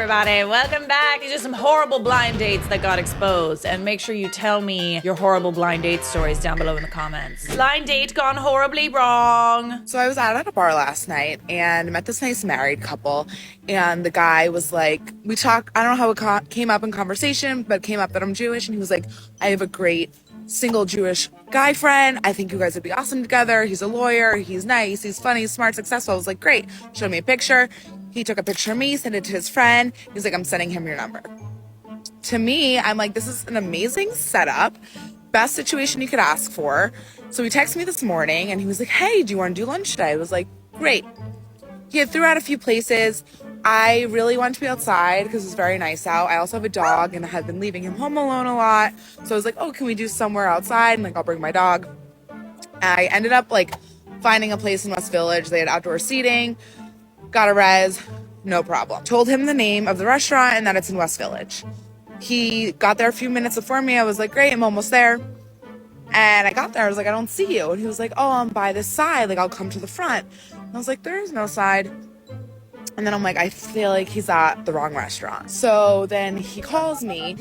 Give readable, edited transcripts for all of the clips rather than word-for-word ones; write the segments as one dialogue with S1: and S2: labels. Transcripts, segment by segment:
S1: everybody, welcome back. These are some horrible blind dates that got exposed, and make sure you tell me your horrible blind date stories down below in the comments. Blind date gone horribly wrong.
S2: So I was out at a bar last night and met this nice married couple, and the guy was like, we talked, I don't know how it came up in conversation, but it came up that I'm Jewish, and he was like, I have a great single Jewish guy friend. I think you guys would be awesome together. He's a lawyer. He's nice. He's funny, smart, successful. I was like, great. Showed me a picture. He took a picture of me, sent it to his friend. He was like, I'm sending him your number. To me, I'm like, this is an amazing setup. Best situation you could ask for. So he texted me this morning and he was like, hey, do you want to do lunch today? I was like, great. He had threw out a few places. I really wanted to be outside because it's very nice out. I also have a dog and I had been leaving him home alone a lot. So I was like, oh, can we do somewhere outside? And like, I'll bring my dog. I ended up like finding a place in West Village. They had outdoor seating. Got a res, no problem. Told him the name of the restaurant and that it's in West Village. He got there a few minutes before me. I was like, great, I'm almost there. And I got there, I was like, I don't see you. And he was like, oh, I'm by this side, like I'll come to the front. And I was like, there is no side. And then I'm like, I feel like he's at the wrong restaurant. So then he calls me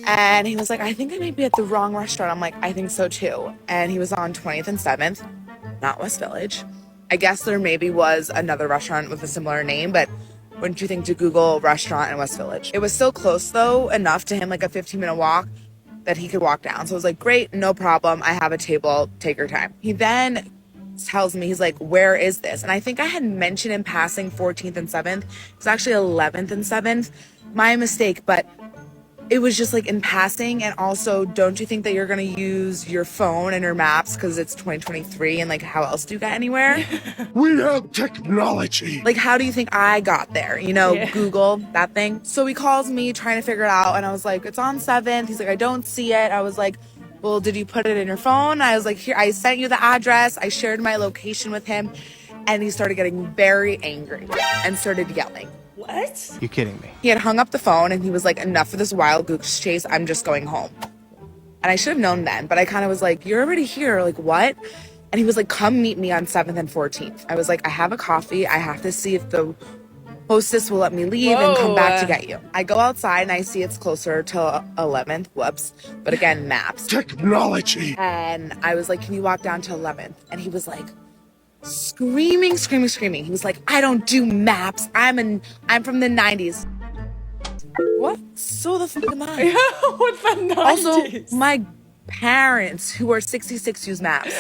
S2: and he was like, I think I might be at the wrong restaurant. I'm like, I think so too. And he was on 20th and 7th, not West Village. I guess there maybe was another restaurant with a similar name, but wouldn't you think to Google restaurant in West Village? It was still close though, enough to him, like a 15-minute walk that he could walk down. So I was like, great, no problem. I have a table, take your time. He then tells me, he's like, where is this? And I think I had mentioned in passing 14th and 7th. It's actually 11th and 7th. My mistake, but it was just like in passing. And also, don't you think that you're going to use your phone and your maps because it's 2023 and like how else do you get anywhere?
S3: We have technology.
S2: Like, how do you think I got there? You know,
S1: Yeah.
S2: Google, that thing. So he calls me trying to figure it out. And I was like, it's on 7th. He's like, I don't see it. I was like, well, did you put it in your phone? I was like, here, I sent you the address. I shared my location with him. And he started getting very angry and started yelling.
S1: What?
S3: You kidding me?
S2: He had hung up the phone and he was like, enough of this wild goose chase. I'm just going home. And I should have known then, but I kind of was like, you're already here. Like, what? And he was like, come meet me on 7th and 14th. I was like, I have a coffee. I have to see if the hostess will let me leave and come back to get you. I go outside and I see it's closer to 11th. Whoops. But again, maps.
S3: Technology.
S2: And I was like, can you walk down to 11th? And he was like, screaming. He was like, I don't do maps. I'm from the 90s. What? So the fuck am I?
S1: What the 90s?
S2: Also, my parents, who are 66, use maps.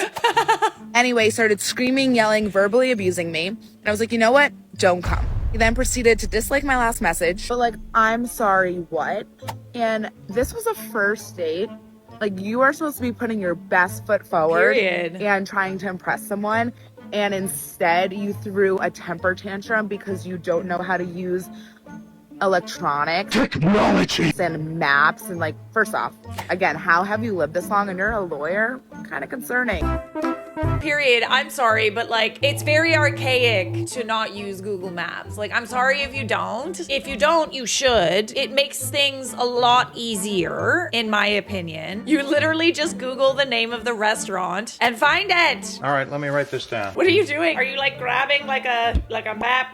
S2: Anyway, started screaming, yelling, verbally abusing me. And I was like, you know what? Don't come. He then proceeded to dislike my last message. But like, I'm sorry, what? And this was a first date. Like, you are supposed to be putting your best foot forward.
S1: Period.
S2: And trying to impress someone. And instead, you threw a temper tantrum because you don't know how to use electronics
S3: Technology.
S2: and maps. And like, first off, again, how have you lived this long and you're a lawyer? Kind of concerning.
S1: Period. I'm sorry, but like, it's very archaic to not use Google Maps. Like, I'm sorry if you don't. If you don't, you should. It makes things a lot easier, in my opinion. You literally just Google the name of the restaurant and find it.
S4: All right, let me write this down.
S1: What are you doing? Are you like grabbing like a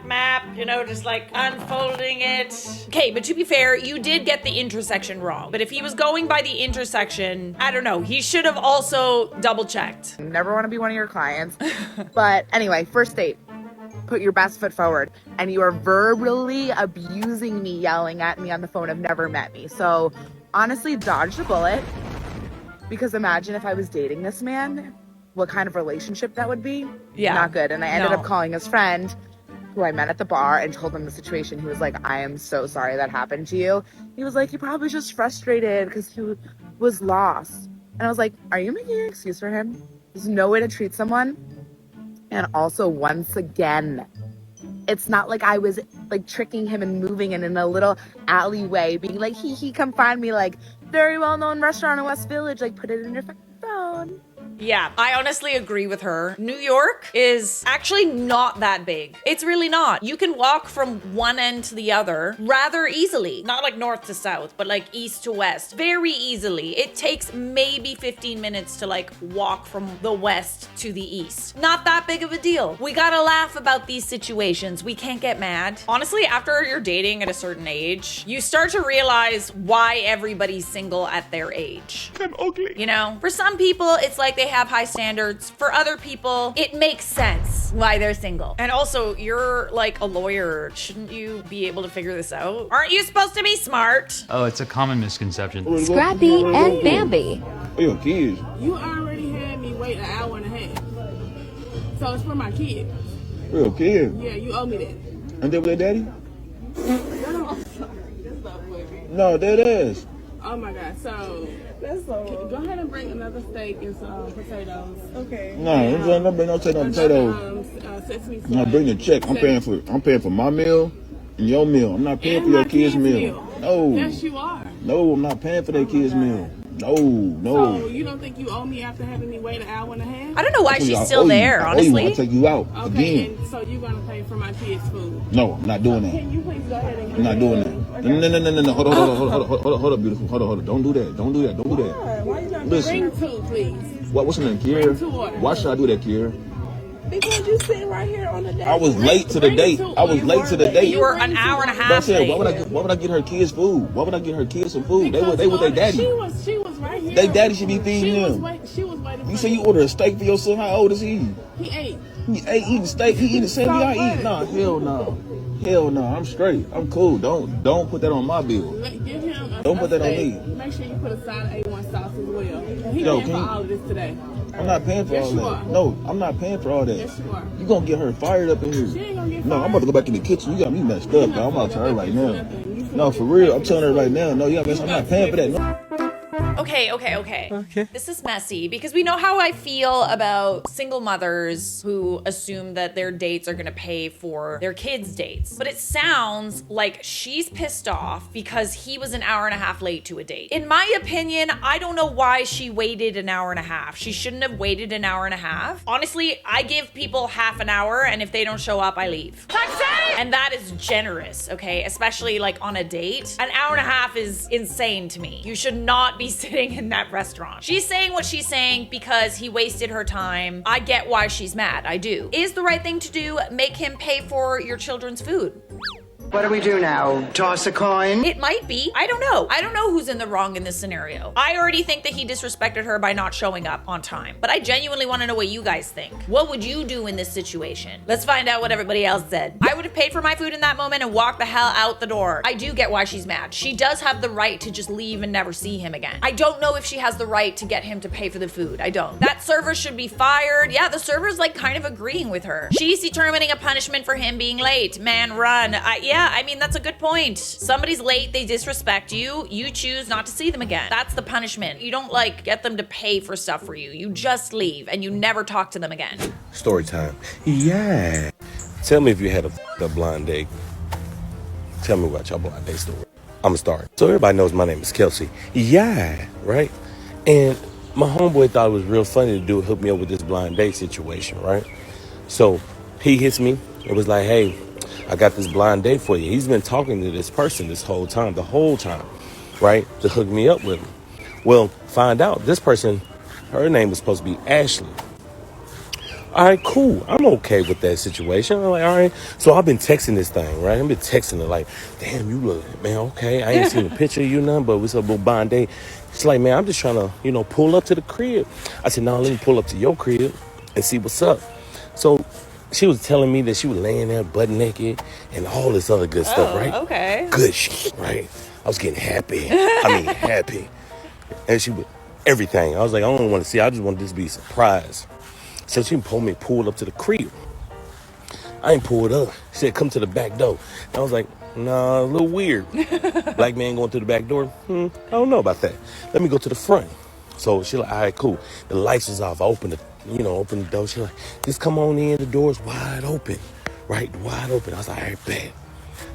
S1: map, you know, just like unfolding it? Okay, but to be fair, you did get the intersection wrong. But if he was going by the intersection, I don't know, he should have also double checked.
S2: Never want to be one of your clients. But anyway, first date. Put your best foot forward. And you are verbally abusing me, yelling at me on the phone. Have never met me. So honestly, dodged a bullet. Because imagine if I was dating this man, what kind of relationship that would be.
S1: Yeah.
S2: Not good. And I ended up calling his friend, who I met at the bar, and told him the situation. He was like, I am so sorry that happened to you. He was like, he probably was just frustrated because he was lost. And I was like, are you making an excuse for him? There's no way to treat someone. And also, once again, it's not like I was like tricking him and moving and in a little alleyway being like, he come find me, like, very well-known restaurant in West Village, like, put it in your phone.
S1: Yeah, I honestly agree with her. New York is actually not that big. It's really not. You can walk from one end to the other rather easily. Not like north to south, but like east to west. Very easily. It takes maybe 15 minutes to like walk from the west to the east. Not that big of a deal. We gotta laugh about these situations. We can't get mad. Honestly, after you're dating at a certain age, you start to realize why everybody's single at their age.
S3: I'm ugly.
S1: You know, for some people, it's like they have high standards. For other people, it makes sense why they're single. And also, you're like a lawyer. Shouldn't you be able to figure this out? Aren't you supposed to be smart?
S4: Oh, it's a common misconception.
S5: Scrappy and Bambi.
S6: Oh, your kids.
S7: You already had me wait an hour and a half. So it's for my kids.
S6: Real kid.
S7: Yeah, you owe me that.
S6: And they with their daddy?
S7: No, I'm sorry. That's not funny.
S6: No, that is.
S7: Oh my God. So go ahead and bring another steak and some potatoes. Okay.
S6: No, don't bring no potatoes.
S7: Sesame seeds.
S6: No, bring the check. I'm paying for my meal and your meal. I'm not paying
S7: And
S6: for your
S7: my
S6: kids'
S7: kids'
S6: meal. No.
S7: Yes, you are.
S6: No, I'm not paying for their kids' meal. No.
S7: So you don't think you owe me after having me wait an hour and a half?
S1: I don't know why she's
S6: I
S1: still
S6: owe you.
S1: there,
S6: I owe you. I'll
S1: honestly.
S6: take you out
S7: Okay,
S6: again.
S7: and so you're gonna pay for my kids' food.
S6: No, I'm not doing that.
S7: Can you please go ahead and
S6: I'm not doing that. No. Hold up, beautiful. Hold up. Don't do that. Don't do that.
S7: Why you not
S6: Listen.
S7: bring two, please?
S6: What's her name, Kiera?
S7: Two orders.
S6: Why should I do that, Kiera?
S7: Because you sitting right here on the date.
S6: I was late to the date.
S1: You were an hour and a
S6: But I
S1: half
S6: said,
S1: late.
S6: why would I get her kids food? Why would I get her kids some food? They with their daddy.
S7: She was right here.
S6: They daddy should be feeding them.
S7: She was waiting.
S6: You say you order a steak for your son? How old is he?
S7: He ate.
S6: He ain't eating steak. He eating the same thing I
S7: what?
S6: eat. Nah, hell no. I'm straight. I'm cool. Don't put that on my bill.
S7: Give him a
S6: Don't put that on
S7: steak.
S6: me.
S7: Make sure you put a side of A1 sauce as well. He
S6: Yo,
S7: paying for all of this today.
S6: I'm not paying for
S7: Yes,
S6: all
S7: you
S6: that.
S7: are.
S6: No, I'm not paying for all that.
S7: Yes, you are.
S6: You gonna get her fired up in here.
S7: She ain't gonna get
S6: No, I'm about to go back in the kitchen. You got me messed up,
S7: not
S6: bro. I'm about to tell her right
S7: gonna
S6: now.
S7: get nothing.
S6: No, for real. I'm telling her right now. No, you got messed up. I'm not paying for that. No.
S1: Okay. This is messy because we know how I feel about single mothers who assume that their dates are gonna pay for their kids' dates. But it sounds like she's pissed off because he was an hour and a half late to a date. In my opinion, I don't know why she waited an hour and a half. She shouldn't have waited an hour and a half. Honestly, I give people half an hour, and if they don't show up, I leave. And that is generous, okay? Especially like on a date. An hour and a half is insane to me. You should not be sitting in that restaurant. She's saying what she's saying because he wasted her time. I get why she's mad. I do. Is the right thing to do make him pay for your children's food?
S8: What do we do now? Toss a coin?
S1: It might be. I don't know. I don't know who's in the wrong in this scenario. I already think that he disrespected her by not showing up on time. But I genuinely want to know what you guys think. What would you do in this situation? Let's find out what everybody else said. I would have paid for my food in that moment and walked the hell out the door. I do get why she's mad. She does have the right to just leave and never see him again. I don't know if she has the right to get him to pay for the food. I don't. That server should be fired. Yeah, the server's like kind of agreeing with her. She's determining a punishment for him being late. Man, run. I mean, that's a good point. Somebody's late, they disrespect you, you choose not to see them again. That's the punishment. You don't like get them to pay for stuff for you. You just leave and you never talk to them again.
S9: Story time. Yeah. Tell me if you had a blind date. Tell me about your blind date story. I'm gonna start. So everybody knows my name is Kelsey. Yeah, right? And my homeboy thought it was real funny to hook me up with this blind date situation, right? So he hits me. It was like, hey, I got this blind date for you. He's been talking to this person the whole time, right? To hook me up with him. Well, find out this person, her name was supposed to be Ashley. All right, cool. I'm okay with that situation. I'm like, all right. So I've been texting this thing, right? I've been texting her like, damn, you look, man, okay. I ain't seen a picture of you, nothing, but it's a little blind date. She's like, man, I'm just trying to, pull up to the crib. I said, no, let me pull up to your crib and see what's up. So she was telling me that she was laying there butt naked and all this other good stuff, right?
S1: Okay.
S9: Good shit, right? I was getting happy. Happy. And she was everything. I was like, I don't want to see. I just want this to be a surprise. So she pulled up to the crib. I ain't pulled up. She said, come to the back door. And I was like, nah, a little weird. Black man going to the back door? I don't know about that. Let me go to the front. So she like, all right, cool. The lights was off. I opened the door. She like, just come on in. The door's wide open. Right? Wide open. I was like, all right, bet.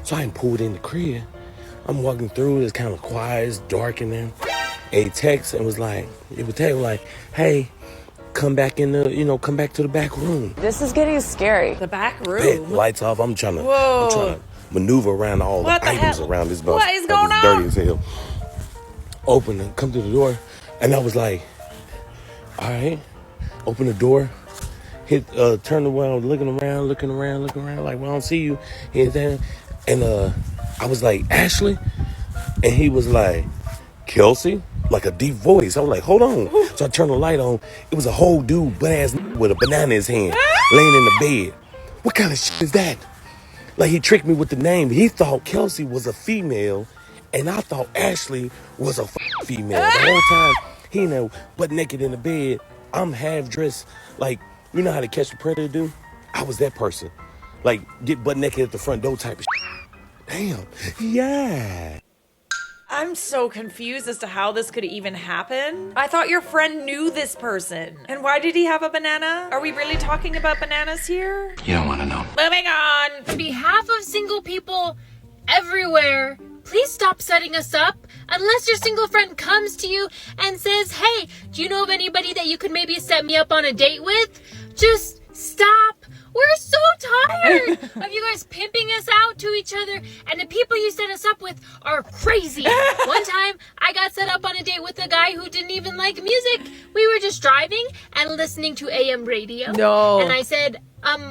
S9: So I ain't pulled in the crib. I'm walking through. It's kind of quiet. It's dark in there. A text and was like, hey, come back to the back room.
S4: This is getting scary.
S1: The back
S9: Hey,
S1: room.
S9: lights off. I'm trying
S1: Whoa.
S9: to maneuver around all
S1: What
S9: the
S1: the
S9: items
S1: hell?
S9: around this bus.
S1: What is going
S9: It's
S1: on?
S9: dirty as hell. Open and come to the door, and I was like, all right, open the door. Turn around, looking around, like, well, I don't see you. Here, there. And I was like, Ashley? And he was like, Kelsey? Like a deep voice. I was like, hold on. So I turned the light on. It was a whole dude, butt-ass with a banana in his hand, laying in the bed. What kind of shit is that? Like, he tricked me with the name. He thought Kelsey was a female, and I thought Ashley was a female. The whole time, he butt naked in the bed. I'm half dressed. Like, you know how to catch a predator do? I was that person. Like, get butt naked at the front door type of shit. Damn. Yeah.
S1: I'm so confused as to how this could even happen. I thought your friend knew this person. And why did he have a banana? Are we really talking about bananas here?
S3: You don't want to know.
S1: Moving on.
S10: On behalf of single people everywhere, please stop setting us up unless your single friend comes to you and says, hey, do you know of anybody that you could maybe set me up on a date with? Just stop. We're so tired of you guys pimping us out to each other, and the people you set us up with are crazy. One time, I got set up on a date with a guy who didn't even like music. We were just driving and listening to AM radio.
S1: No.
S10: And I said,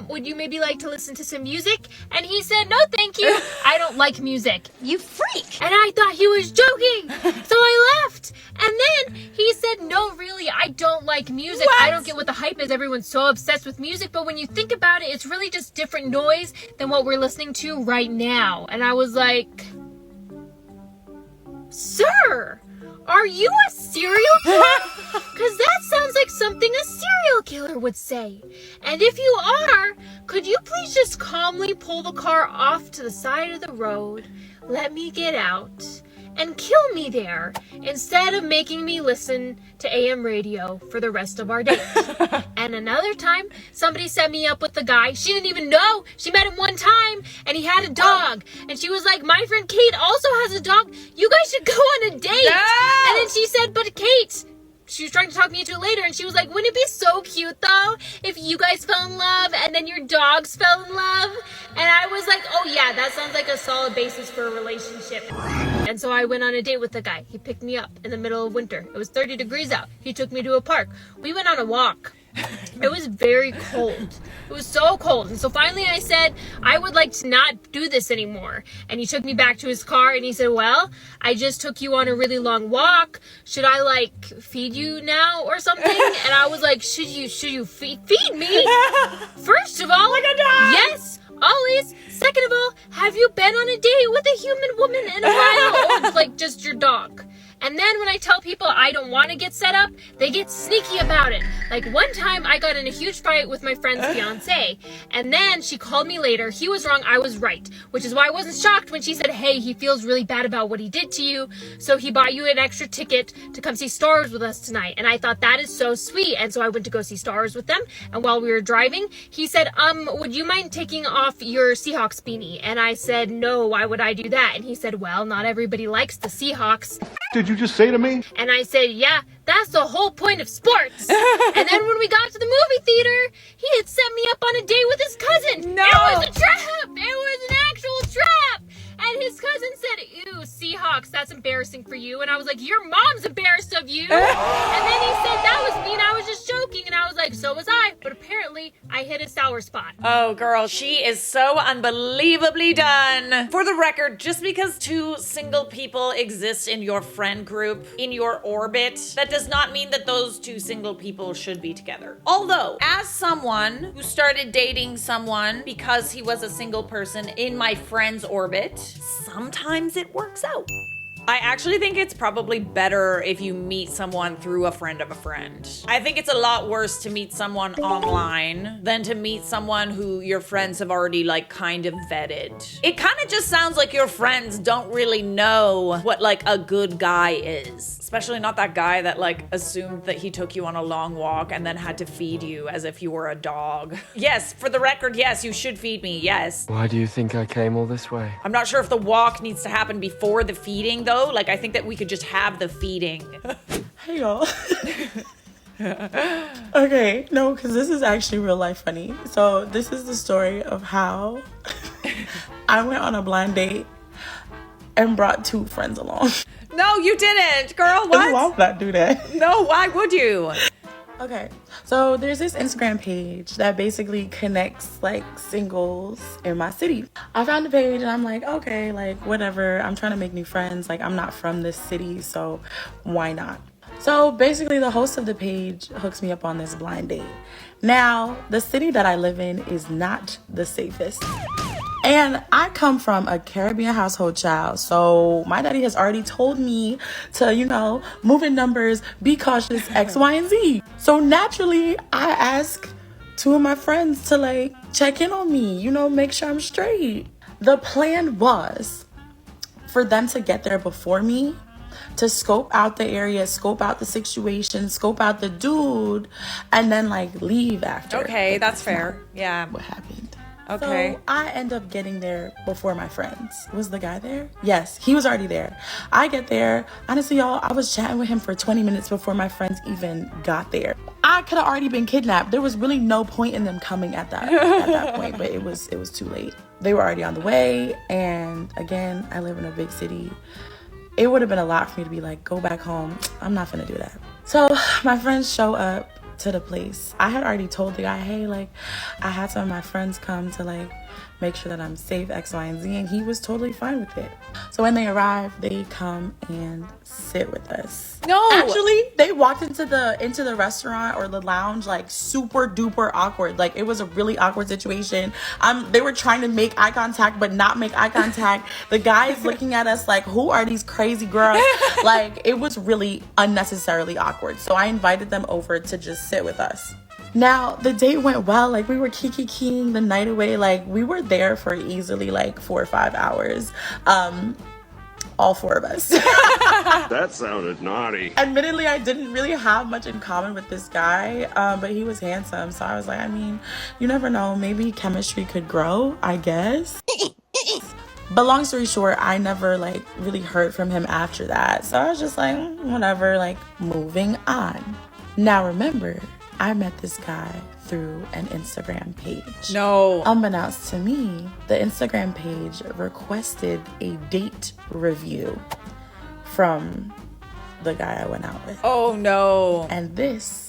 S10: would you maybe like to listen to some music? And he said, no, thank you. I don't like music.
S5: You freak!
S10: And I thought he was joking. So I left. And then he said, no, really, I don't like music.
S1: What?
S10: I don't get what the hype is. Everyone's so obsessed with music. But when you think about it, it's really just different noise than what we're listening to right now. And I was like, sir, are you a serial killer? Because that sounds like something a serial killer would say. And if you are, could you please just calmly pull the car off to the side of the road, let me get out, and kill me there instead of making me listen to AM radio for the rest of our date. And another time, somebody set me up with the guy. She didn't even know. She met him one time, and he had a dog. And she was like, my friend Kate also has a dog. You guys should go on a date.
S1: No!
S10: And then she said, but Kate... She was trying to talk me into it later, and she was like, wouldn't it be so cute, though, if you guys fell in love and then your dogs fell in love? And I was like, oh, yeah, that sounds like a solid basis for a relationship. And so I went on a date with the guy. He picked me up in the middle of winter. It was 30 degrees out. He took me to a park. We went on a walk. It was very cold. It was so cold. And so finally I said, I would like to not do this anymore. And he took me back to his car and he said, well, I just took you on a really long walk. Should I like feed you now or something? And I was like, should you feed me? First of all,
S1: like a dog.
S10: Yes, always. Second of all, have you been on a date with a human woman in a while or like just your dog? And then when I tell people I don't want to get set up, they get sneaky about it. Like one time I got in a huge fight with my friend's fiance, and then she called me later. He was wrong, I was right, which is why I wasn't shocked when she said, hey, he feels really bad about what he did to you, so he bought you an extra ticket to come see stars with us tonight. And I thought that is so sweet, and so I went to go see stars with them. And while we were driving, he said, would you mind taking off your Seahawks beanie? And I said, no, why would I do that? And he said, well, not everybody likes the Seahawks.
S3: Did you just say to me?
S10: And I said, yeah, that's the whole point of sports. And then when we got to the movie theater, he had set me up on a date with his cousin.
S1: No.
S10: It was a trap. It was an actual trap. And his cousin said, ew, Seahawks, that's embarrassing for you. And I was like, your mom's embarrassed of you. And then he said, that was mean. I was just joking. And I was like, so was I. But apparently, I hit a sour spot.
S1: Oh, girl, she is so unbelievably done. For the record, just because two single people exist in your friend group, in your orbit, that does not mean that those two single people should be together. Although, as someone who started dating someone because he was a single person in my friend's orbit, sometimes it works out. I actually think it's probably better if you meet someone through a friend of a friend. I think it's a lot worse to meet someone online than to meet someone who your friends have already like kind of vetted. It kind of just sounds like your friends don't really know what like a good guy is. Especially not that guy that like assumed that he took you on a long walk and then had to feed you as if you were a dog. Yes, for the record, yes, you should feed me, yes.
S11: Why do you think I came all this way?
S1: I'm not sure if the walk needs to happen before the feeding though. Like I think that we could just have the feeding.
S7: Hey y'all.
S4: Okay, no, because this is actually real life funny. So this is the story of how I went on a blind date and brought 2 friends along.
S1: No, you didn't, girl. What?
S4: Why would I do that?
S1: No, why would you?
S4: Okay, so there's this Instagram page that basically connects like singles in my city. I found the page and I'm like, okay, like whatever. I'm trying to make new friends. Like I'm not from this city, so why not? So basically the host of the page hooks me up on this blind date. Now, the city that I live in is not the safest. And I come from a Caribbean household child, so my daddy has already told me to, move in numbers, be cautious, X, Y, and Z. So naturally, I ask 2 of my friends to like check in on me, make sure I'm straight. The plan was for them to get there before me, to scope out the area, scope out the situation, scope out the dude, and then like leave after.
S1: Okay, that's fair. Yeah.
S4: What happened?
S1: Okay.
S4: So I end up getting there before my friends. Was the guy there? Yes, he was already there. I get there. Honestly, y'all, I was chatting with him for 20 minutes before my friends even got there. I could have already been kidnapped. There was really no point in them coming at that point, but it was too late. They were already on the way, and again, I live in a big city. It would have been a lot for me to be like, go back home. I'm not gonna do that. So my friends show up to the place. I had already told the guy, hey, like, I had some of my friends come to like make sure that I'm safe, X, Y, and Z, and he was totally fine with it. So when they arrive, they come and sit with us.
S1: No!
S4: Actually, they walked into the restaurant or the lounge like super duper awkward. Like it was a really awkward situation. They were trying to make eye contact but not make eye contact. The guy is looking at us like, who are these crazy girls? Like it was really unnecessarily awkward. So I invited them over to just sit with us. Now, the date went well. Like, we were kiki-kiing the night away. Like, we were there for easily, like, 4 or 5 hours. All 4 of us.
S9: That sounded naughty.
S4: Admittedly, I didn't really have much in common with this guy, but he was handsome. So I was like, I mean, you never know. Maybe chemistry could grow, I guess. But long story short, I never, like, really heard from him after that. So I was just like, whatever, like, moving on. Now, remember, I met this guy through an Instagram page.
S1: No.
S4: Unbeknownst to me, the Instagram page requested a date review from the guy I went out with.
S1: Oh, no.
S4: And this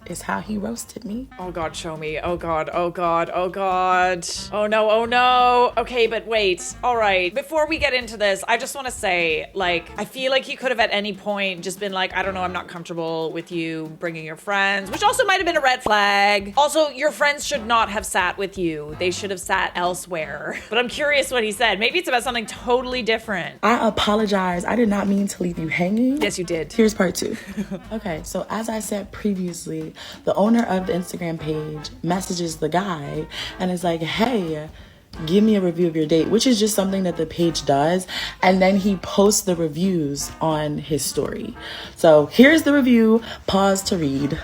S4: is how he roasted me.
S1: Oh, God, show me. Oh, God. Oh, God. Oh, God. Oh, no. Oh, no. Okay, but wait. All right. Before we get into this, I just want to say, like, I feel like he could have at any point just been like, I don't know, I'm not comfortable with you bringing your friends, which also might have been a red flag. Also, your friends should not have sat with you. They should have sat elsewhere. But I'm curious what he said. Maybe it's about something totally different.
S4: I apologize. I did not mean to leave you hanging.
S1: Yes, you did.
S4: Here's part 2. Okay, so as I said previously, the owner of the Instagram page messages the guy and is like, hey, give me a review of your date, which is just something that the page does. And then he posts the reviews on his story. So here's the review. Pause to read.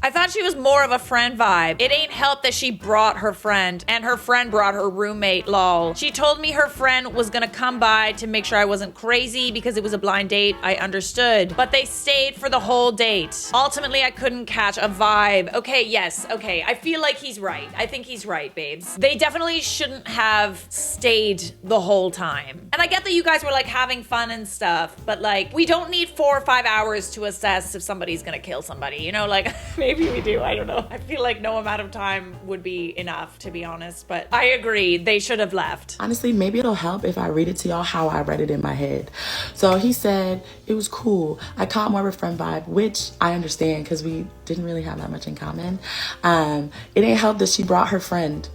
S1: I thought she was more of a friend vibe. It ain't helped that she brought her friend and her friend brought her roommate, lol. She told me her friend was gonna come by to make sure I wasn't crazy because it was a blind date. I understood, but they stayed for the whole date. Ultimately, I couldn't catch a vibe. Okay, yes, okay. I feel like he's right. I think he's right, babes. They definitely shouldn't have stayed the whole time. And I get that you guys were like having fun and stuff, but like we don't need 4 or 5 hours to assess if somebody's gonna kill somebody, like maybe we do, I don't know. I feel like no amount of time would be enough, to be honest, but I agree, they should have left.
S4: Honestly, maybe it'll help if I read it to y'all how I read it in my head. So he said, it was cool. I caught more of a friend vibe, which I understand because we didn't really have that much in common. It ain't helped that she brought her friend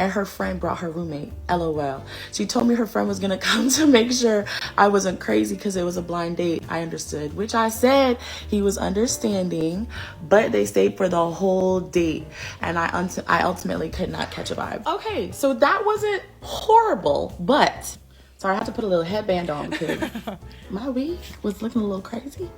S4: and her friend brought her roommate, LOL. She told me her friend was gonna come to make sure I wasn't crazy because it was a blind date. I understood, which I said he was understanding, but they stayed for the whole date and I ultimately could not catch a vibe. Okay, so that wasn't horrible, but sorry, I had to put a little headband on because my wig was looking a little crazy.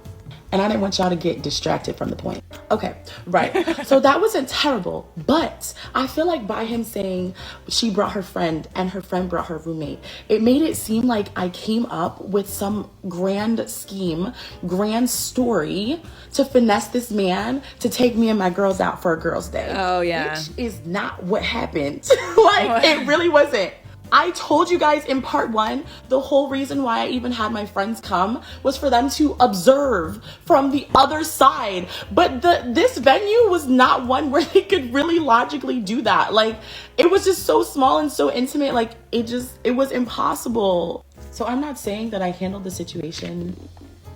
S4: And I didn't want y'all to get distracted from the point. Okay, right. So that wasn't terrible. But I feel like by him saying she brought her friend and her friend brought her roommate, it made it seem like I came up with some grand scheme, grand story to finesse this man to take me and my girls out for a girls' day.
S1: Oh, yeah.
S4: Which is not what happened. Like, it really wasn't. I told you guys in part 1, the whole reason why I even had my friends come was for them to observe from the other side. But this venue was not one where they could really logically do that. Like, it was just so small and so intimate. Like, it was impossible. So I'm not saying that I handled the situation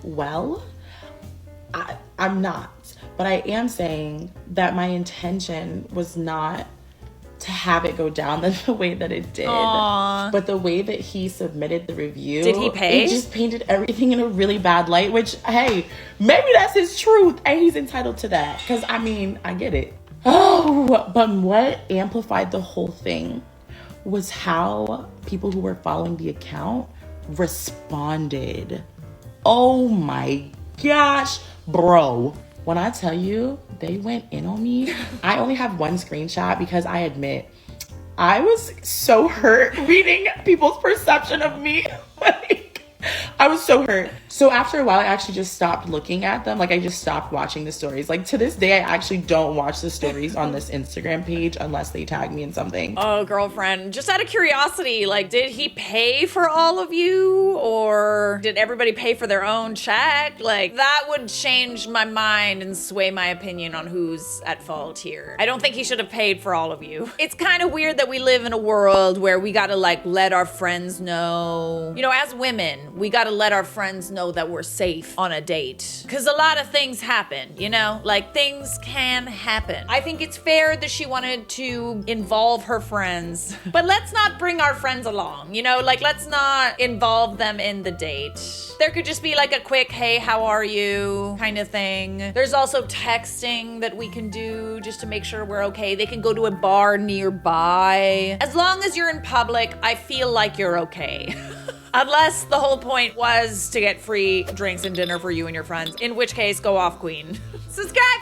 S4: well. I'm not. But I am saying that my intention was not to have it go down the way that it did.
S1: Aww.
S4: But the way that he submitted the review,
S1: did he pay?
S4: It just painted everything in a really bad light, which, hey, maybe that's his truth and he's entitled to that. Because, I mean, I get it. Oh, but what amplified the whole thing was how people who were following the account responded. Oh my gosh, bro. When I tell you they went in on me, I only have one screenshot because I admit I was so hurt reading people's perception of me. Like, I was so hurt. So after a while, I actually just stopped looking at them. Like, I just stopped watching the stories. Like, to this day, I actually don't watch the stories on this Instagram page unless they tag me in something.
S1: Oh, girlfriend, just out of curiosity, like, did he pay for all of you? Or did everybody pay for their own check? Like, that would change my mind and sway my opinion on who's at fault here. I don't think he should have paid for all of you. It's kind of weird that we live in a world where we gotta, like, let our friends know. You know, as women, we gotta let our friends know that we're safe on a date. Because a lot of things happen, you know? Like, things can happen. I think it's fair that she wanted to involve her friends. But let's not bring our friends along, you know? Like, let's not involve them in the date. There could just be like a quick, hey, how are you kind of thing. There's also texting that we can do just to make sure we're okay. They can go to a bar nearby. As long as you're in public, I feel like you're okay. Unless the whole point was to get free drinks and dinner for you and your friends, in which case, go off, queen. Subscribe!